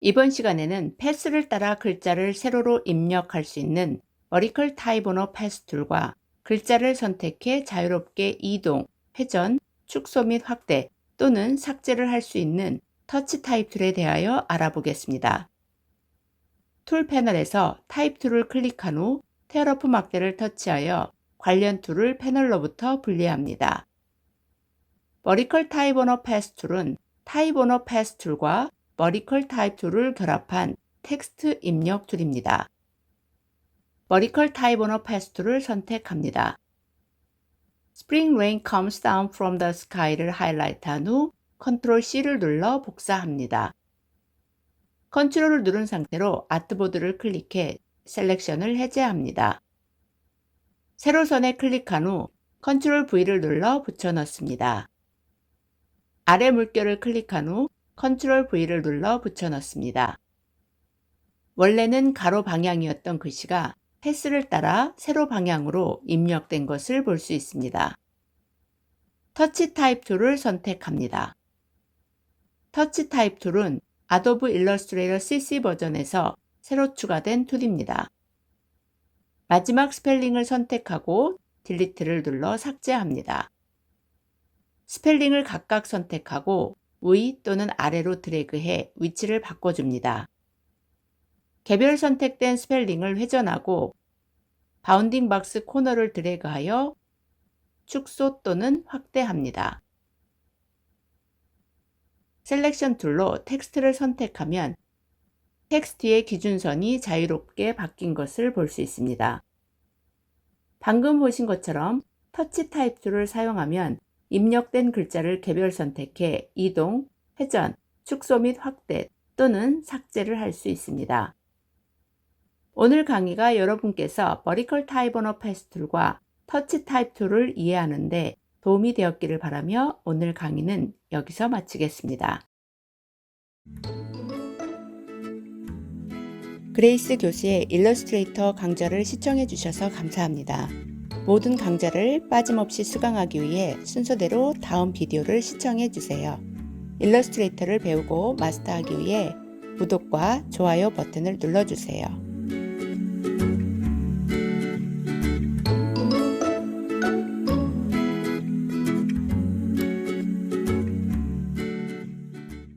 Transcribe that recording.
이번 시간에는 패스를 따라 글자를 세로로 입력할 수 있는 버티컬 타입 오너 패스 툴과 글자를 선택해 자유롭게 이동, 회전, 축소 및 확대 또는 삭제를 할 수 있는 터치 타입 툴에 대하여 알아보겠습니다. 툴 패널에서 타입 툴을 클릭한 후 테러프 막대를 터치하여 관련 툴을 패널로부터 분리합니다. 버티컬 타입 오너 패스 툴은 타입 오너 패스 툴과 버티컬 타입 툴을 결합한 텍스트 입력 툴입니다. 버티컬 타입 오너 패스 툴을 선택합니다. Spring rain comes down from the sky를 하이라이트한 후 컨트롤 C를 눌러 복사합니다. 컨트롤을 누른 상태로 아트보드를 클릭해 셀렉션을 해제합니다. 세로선에 클릭한 후 컨트롤 V를 눌러 붙여넣습니다. 아래 물결을 클릭한 후 컨트롤 V를 눌러 붙여넣습니다. 원래는 가로 방향이었던 글씨가 패스를 따라 세로 방향으로 입력된 것을 볼 수 있습니다. 터치 타입 툴을 선택합니다. 터치 타입 툴은 아도be 일러스트레이터 CC 버전에서 새로 추가된 툴입니다. 마지막 스펠링을 선택하고 딜리트를 눌러 삭제합니다. 스펠링을 각각 선택하고 위 또는 아래로 드래그해 위치를 바꿔줍니다. 개별 선택된 스펠링을 회전하고 바운딩 박스 코너를 드래그하여 축소 또는 확대합니다. 셀렉션 툴로 텍스트를 선택하면 텍스트의 기준선이 자유롭게 바뀐 것을 볼 수 있습니다. 방금 보신 것처럼 터치 타입 툴을 사용하면 입력된 글자를 개별 선택해 이동, 회전, 축소 및 확대 또는 삭제를 할 수 있습니다. 오늘 강의가 여러분께서 버티컬 타입 오너 패스 툴과 터치 타입 툴을 이해하는 데 도움이 되었기를 바라며 오늘 강의는 여기서 마치겠습니다. 그레이스 교수의 일러스트레이터 강좌를 시청해 주셔서 감사합니다. 모든 강좌를 빠짐없이 수강하기 위해 순서대로 다음 비디오를 시청해 주세요. 일러스트레이터를 배우고 마스터하기 위해 구독과 좋아요 버튼을 눌러주세요.